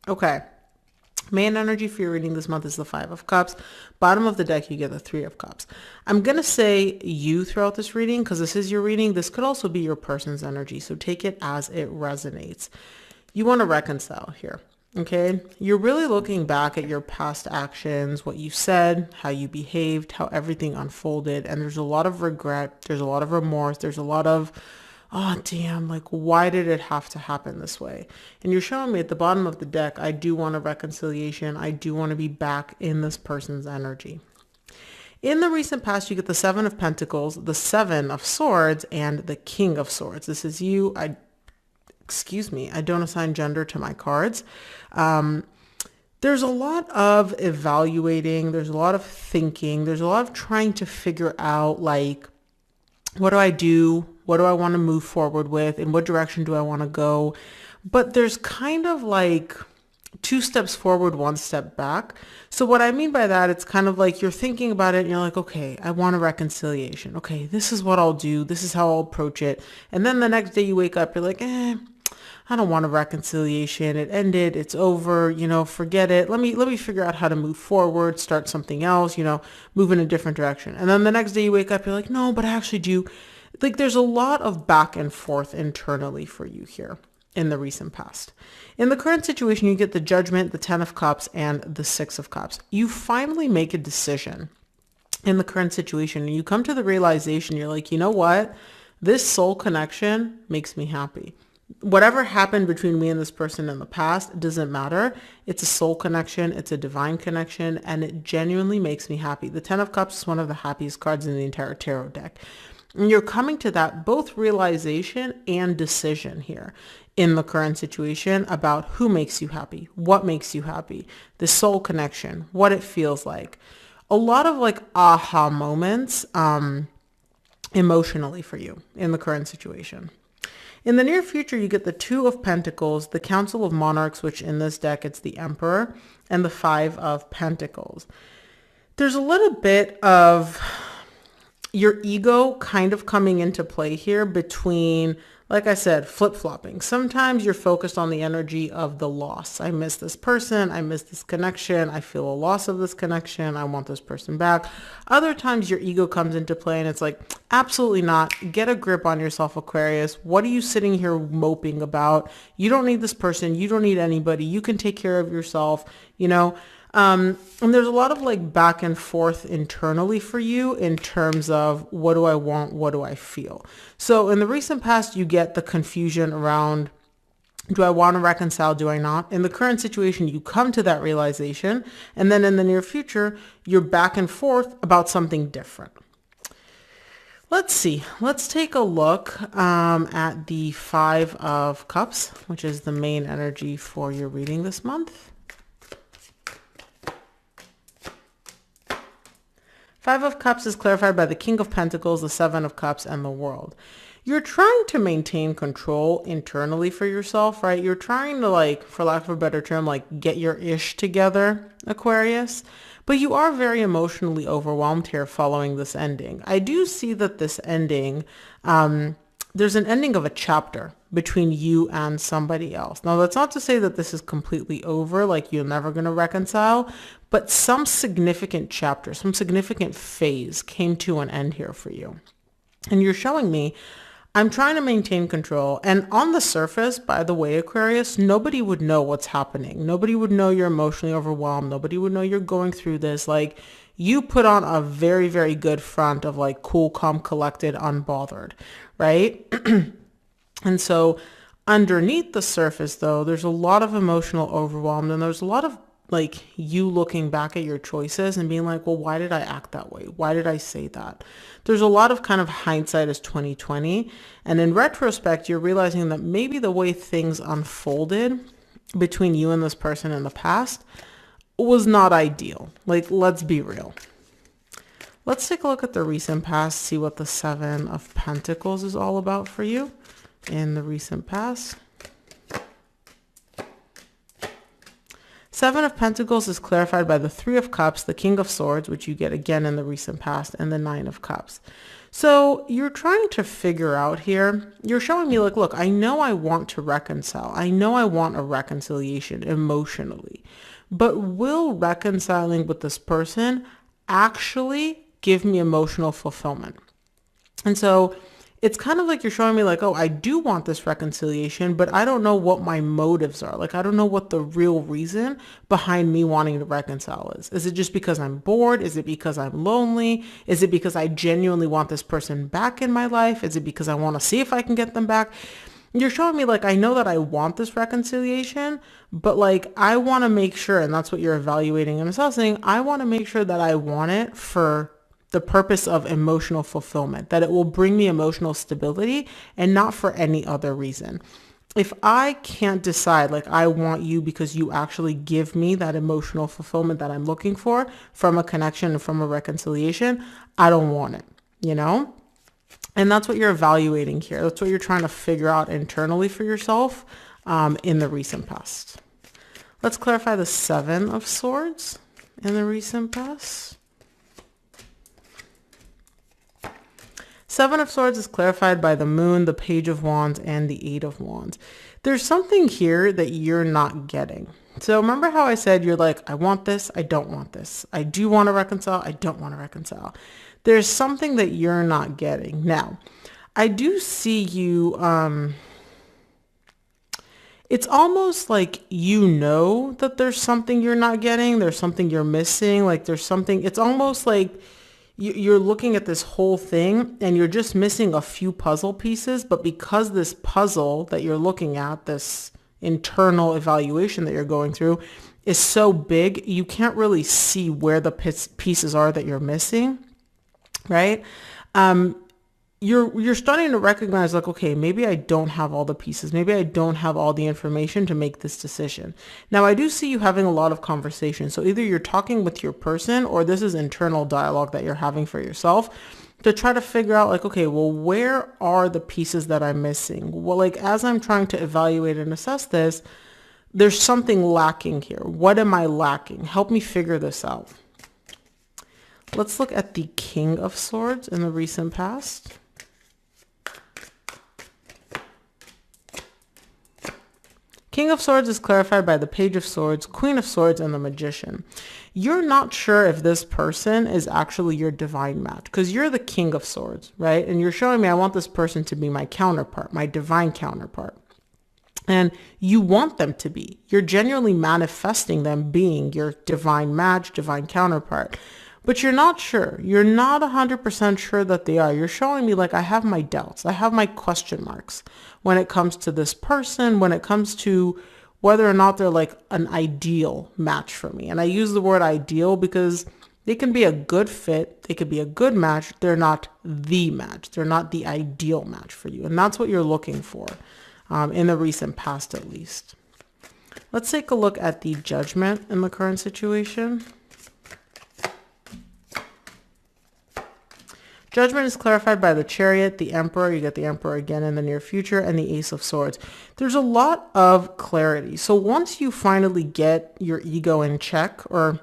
Okay. Main energy for your reading this month is the Five of Cups. Bottom of the deck, you get the Three of Cups. I'm going to say you throughout this reading because this is your reading. This could also be your person's energy, so take it as it resonates. You want to reconcile here, okay? You're really looking back at your past actions, what you said, how you behaved, how everything unfolded, and there's a lot of regret, there's a lot of remorse, there's a lot of oh damn, like why did it have to happen this way? And you're showing me at the bottom of the deck, I do want a reconciliation. I do want to be back in this person's energy. In the recent past, you get the Seven of Pentacles, the Seven of Swords, and the King of Swords. This is you. Excuse me, I don't assign gender to my cards. There's a lot of evaluating. There's a lot of thinking. There's a lot of trying to figure out like, what do I do? What do I want to move forward with? In what direction do I want to go? But there's kind of like two steps forward, one step back. So what I mean by that, it's kind of like you're thinking about it and you're like, okay, I want a reconciliation. Okay, this is what I'll do. This is how I'll approach it. And then the next day you wake up, you're like, I don't want a reconciliation. It ended. It's over. Forget it. Let me figure out how to move forward, start something else, move in a different direction. And then the next day you wake up, you're like, no, but I actually do. Like there's a lot of back and forth internally for you here in the recent past. In the current situation, you get the Judgment, the Ten of Cups, and the Six of Cups. You finally make a decision in the current situation and you come to the realization, you're like, you know what? This soul connection makes me happy. Whatever happened between me and this person in the past doesn't matter. It's a soul connection. It's a divine connection, and it genuinely makes me happy. The Ten of Cups is one of the happiest cards in the entire tarot deck. And you're coming to that both realization and decision here in the current situation about who makes you happy, what makes you happy, the soul connection, what it feels like. A lot of like aha moments emotionally for you in the current situation. In the near future, you get the Two of Pentacles, the Council of Monarchs, which in this deck, it's the Emperor, and the Five of Pentacles. There's a little bit of your ego kind of coming into play here between, like I said, flip-flopping. Sometimes you're focused on the energy of the loss. I miss this person. I miss this connection. I feel a loss of this connection. I want this person back. Other times your ego comes into play and it's like, absolutely not. Get a grip on yourself, Aquarius. What are you sitting here moping about? You don't need this person. You don't need anybody. You can take care of yourself, and there's a lot of like back and forth internally for you in terms of what do I want? What do I feel? So in the recent past, you get the confusion around, do I want to reconcile? Do I not? In the current situation, you come to that realization. And then in the near future, you're back and forth about something different. Let's see. Let's take a look at the Five of Cups, which is the main energy for your reading this month. Five of Cups is clarified by the King of Pentacles, the Seven of Cups, and the World. You're trying to maintain control internally for yourself, right? You're trying to, like, for lack of a better term, like get your ish together, Aquarius. But you are very emotionally overwhelmed here following this ending. I do see that this ending, there's an ending of a chapter between you and somebody else. Now, that's not to say that this is completely over, like you're never going to reconcile, but some significant chapter, some significant phase came to an end here for you. And you're showing me, I'm trying to maintain control. And on the surface, by the way, Aquarius, nobody would know what's happening. Nobody would know you're emotionally overwhelmed. Nobody would know you're going through this. Like, you put on a very, very good front of like cool, calm, collected, unbothered, right? And so underneath the surface, though, there's a lot of emotional overwhelm, and there's a lot of like you looking back at your choices and being like, well, why did I act that way? Why did I say that? There's a lot of kind of hindsight as 2020. And in retrospect, you're realizing that maybe the way things unfolded between you and this person in the past was not ideal. Like, let's be real. Let's take a look at the recent past, see what the Seven of Pentacles is all about for you in the recent past. Seven of Pentacles is clarified by the Three of Cups, the King of Swords, which you get again in the recent past, and the Nine of Cups. So you're trying to figure out here, you're showing me like, look, I know I want to reconcile. I know I want a reconciliation emotionally, but will reconciling with this person actually give me emotional fulfillment? And so it's kind of like you're showing me like, oh, I do want this reconciliation, but I don't know what my motives are. Like, I don't know what the real reason behind me wanting to reconcile is. Is it just because I'm bored? Is it because I'm lonely? Is it because I genuinely want this person back in my life? Is it because I want to see if I can get them back? You're showing me like, I know that I want this reconciliation, but like, I want to make sure, and that's what you're evaluating and assessing, I want to make sure that I want it for the purpose of emotional fulfillment, that it will bring me emotional stability and not for any other reason. If I can't decide, like, I want you because you actually give me that emotional fulfillment that I'm looking for from a connection and from a reconciliation, I don't want it, you know? And that's what you're evaluating here. That's what you're trying to figure out internally for yourself in the recent past. Let's clarify the Seven of Swords in the recent past. Seven of Swords is clarified by the Moon, the Page of Wands, and the Eight of Wands. There's something here that you're not getting. So remember how I said you're like, I want this, I don't want this. I do want to reconcile, I don't want to reconcile. There's something that you're not getting. Now, I do see you, it's almost like you know that there's something you're not getting, there's something you're missing, like there's something, it's almost like you're looking at this whole thing and you're just missing a few puzzle pieces, but because this puzzle that you're looking at, this internal evaluation that you're going through is so big, you can't really see where the pieces are that you're missing, right? You're starting to recognize like, okay, maybe I don't have all the pieces. Maybe I don't have all the information to make this decision. Now, I do see you having a lot of conversation. So either you're talking with your person or this is internal dialogue that you're having for yourself to try to figure out like, okay, well, where are the pieces that I'm missing? Well, like as I'm trying to evaluate and assess this, there's something lacking here. What am I lacking? Help me figure this out. Let's look at the King of Swords in the recent past. King of Swords is clarified by the Page of Swords, Queen of Swords, and the Magician. You're not sure if this person is actually your divine match because you're the King of Swords, right? And you're showing me I want this person to be my counterpart, my divine counterpart. And you want them to be. You're genuinely manifesting them being your divine match, divine counterpart. But you're not sure. You're not 100% sure that they are. You're showing me like I have my doubts. I have my question marks when it comes to this person, when it comes to whether or not they're like an ideal match for me. And I use the word ideal because they can be a good fit. They could be a good match. They're not the match. They're not the ideal match for you. And that's what you're looking for in the recent past, at least. Let's take a look at the Judgment in the current situation. Judgment is clarified by the Chariot, the Emperor, you get the Emperor again in the near future, and the Ace of Swords. There's a lot of clarity. So once you finally get your ego in check or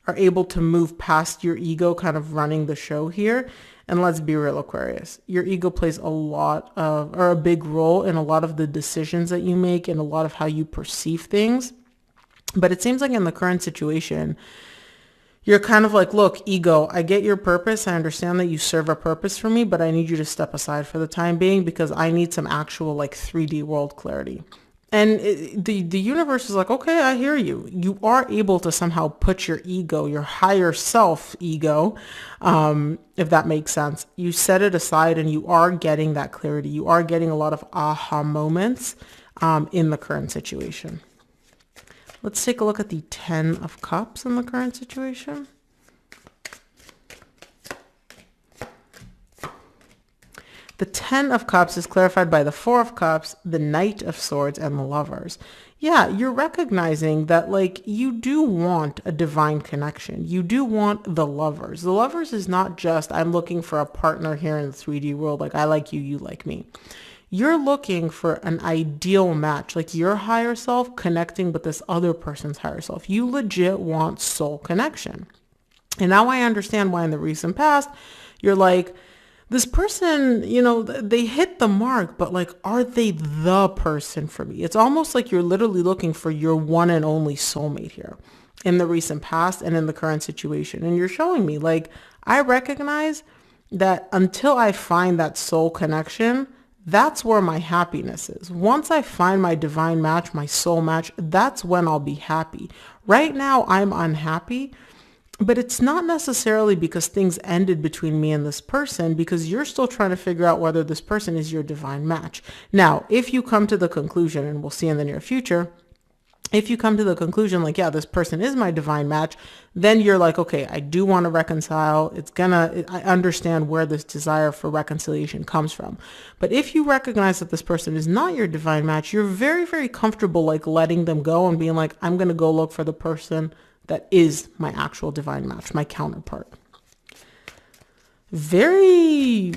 are able to move past your ego kind of running the show here, and let's be real, Aquarius, your ego plays a big role in a lot of the decisions that you make and a lot of how you perceive things. But it seems like in the current situation, you're kind of like, look, ego, I get your purpose. I understand that you serve a purpose for me, but I need you to step aside for the time being because I need some actual like 3D world clarity. And the universe is like, okay, I hear you. You are able to somehow put your ego, your higher self ego, if that makes sense. You set it aside and you are getting that clarity. You are getting a lot of aha moments in the current situation. Let's take a look at the Ten of Cups in the current situation. The Ten of Cups is clarified by the Four of Cups, the Knight of Swords, and the Lovers. Yeah, you're recognizing that like you do want a divine connection. You do want the Lovers. The Lovers is not just I'm looking for a partner here in the 3D world, like I like you, you like me. You're looking for an ideal match, like your higher self connecting with this other person's higher self. You legit want soul connection. And now I understand why in the recent past, you're like, This person, they hit the mark, but like, are they the person for me? It's almost like you're literally looking for your one and only soulmate here in the recent past and in the current situation. And you're showing me like, I recognize that until I find that soul connection, that's where my happiness is. Once I find my divine match, my soul match, that's when I'll be happy. Right now, I'm unhappy, but it's not necessarily because things ended between me and this person, because you're still trying to figure out whether this person is your divine match. Now, if you come to the conclusion, and we'll see in the near future, if you come to the conclusion like, yeah, this person is my divine match, then you're like, okay, I do want to reconcile. I understand where this desire for reconciliation comes from. But if you recognize that this person is not your divine match, you're very, very comfortable like letting them go and being like, I'm going to go look for the person that is my actual divine match, my counterpart. Very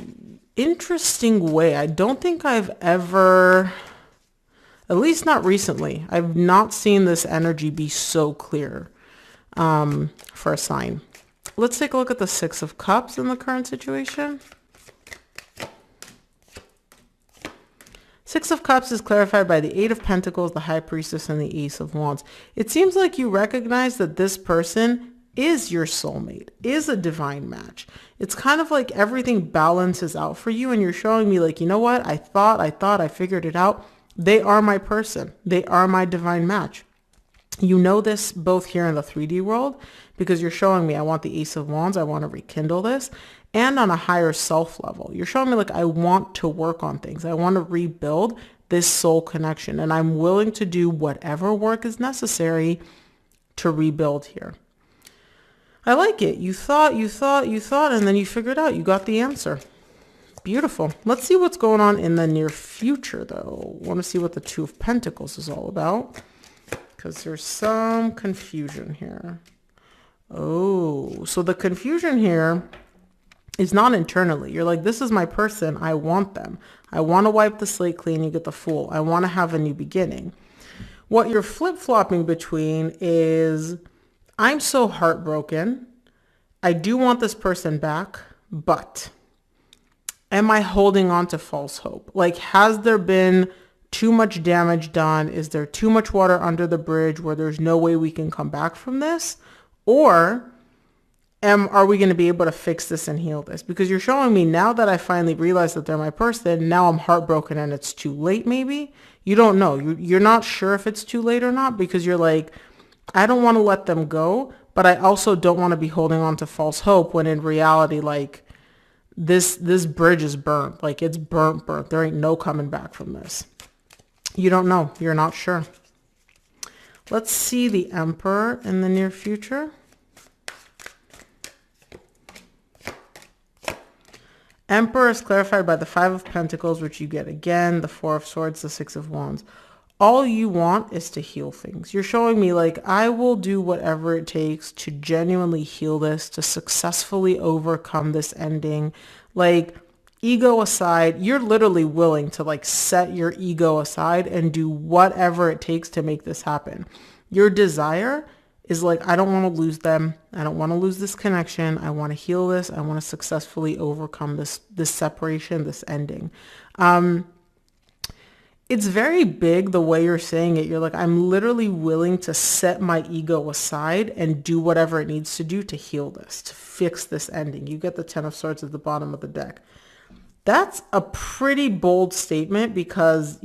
interesting way. I don't think I've ever, at least not recently, I've not seen this energy be so clear for a sign. Let's take a look at the Six of Cups in the current situation. Six of Cups is clarified by the Eight of Pentacles, the High Priestess, and the Ace of Wands. It seems like you recognize that this person is your soulmate, is a divine match. It's kind of like everything balances out for you, and you're showing me like, you know what? I thought, I figured it out. They are my person. They are my divine match. You know this both here in the 3D world because you're showing me I want the Ace of Wands. I want to rekindle this. And on a higher self level, you're showing me like I want to work on things. I want to rebuild this soul connection, and I'm willing to do whatever work is necessary to rebuild here. I like it. You thought, and then you figured out. You got the answer. Beautiful. Let's see what's going on in the near future, though. I want to see what the Two of Pentacles is all about because there's some confusion here. Oh, so the confusion here is not internally. You're like, this is my person. I want them. I want to wipe the slate clean. You get the Fool. I want to have a new beginning. What you're flip-flopping between is, I'm so heartbroken. I do want this person back, but am I holding on to false hope? Like, has there been too much damage done? Is there too much water under the bridge where there's no way we can come back from this? Or are we going to be able to fix this and heal this? Because you're showing me now that I finally realized that they're my person, now I'm heartbroken and it's too late maybe. You don't know. You're not sure if it's too late or not because you're like, I don't want to let them go, but I also don't want to be holding on to false hope when in reality, like, this bridge is burnt. Like, it's burnt. There ain't no coming back from this. You don't know. You're not sure. Let's see the Emperor in the near future. Emperor is clarified by the Five of Pentacles, which you get again, the Four of Swords, the Six of Wands. All you want is to heal things. You're showing me like, I will do whatever it takes to genuinely heal this, to successfully overcome this ending. Like, ego aside, you're literally willing to like set your ego aside and do whatever it takes to make this happen. Your desire is like, I don't want to lose them. I don't want to lose this connection. I want to heal this. I want to successfully overcome this separation, this ending. It's very big the way you're saying it. You're like, I'm literally willing to set my ego aside and do whatever it needs to do to heal this, to fix this ending. You get the Ten of Swords at the bottom of the deck. That's a pretty bold statement because,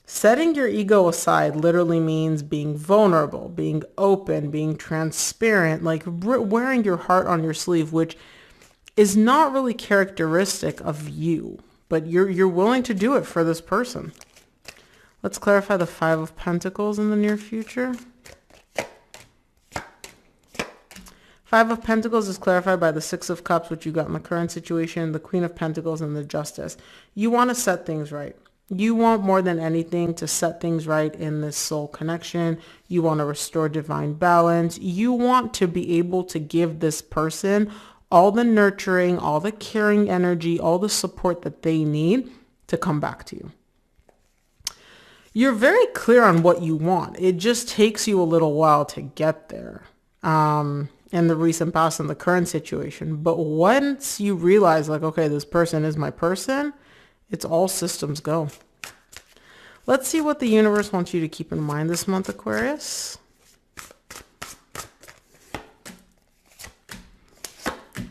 setting your ego aside literally means being vulnerable, being open, being transparent, like wearing your heart on your sleeve, which is not really characteristic of you, but you're willing to do it for this person. Let's clarify the Five of Pentacles in the near future. Five of Pentacles is clarified by the Six of Cups, which you got in the current situation, the Queen of Pentacles, and the Justice. You want to set things right. You want more than anything to set things right in this soul connection. You want to restore divine balance. You want to be able to give this person all the nurturing, all the caring energy, all the support that they need to come back to you. You're very clear on what you want. It just takes you a little while to get there. in the recent past and the current situation. But once you realize like, okay, this person is my person, it's all systems go. Let's see what the universe wants you to keep in mind this month, Aquarius.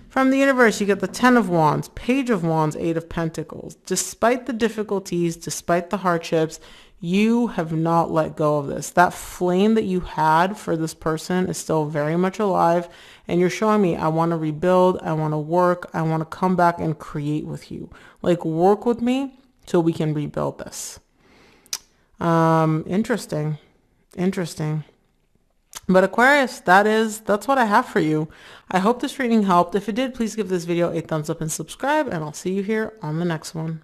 From the universe, you get the 10 of Wands, Page of Wands, 8 of Pentacles. Despite the difficulties, despite the hardships, you have not let go of this. That flame that you had for this person is still very much alive. And you're showing me, I want to rebuild. I want to work. I want to come back and create with you. Like, work with me so we can rebuild this. Interesting. But Aquarius, that's what I have for you. I hope this reading helped. If it did, please give this video a thumbs up and subscribe, and I'll see you here on the next one.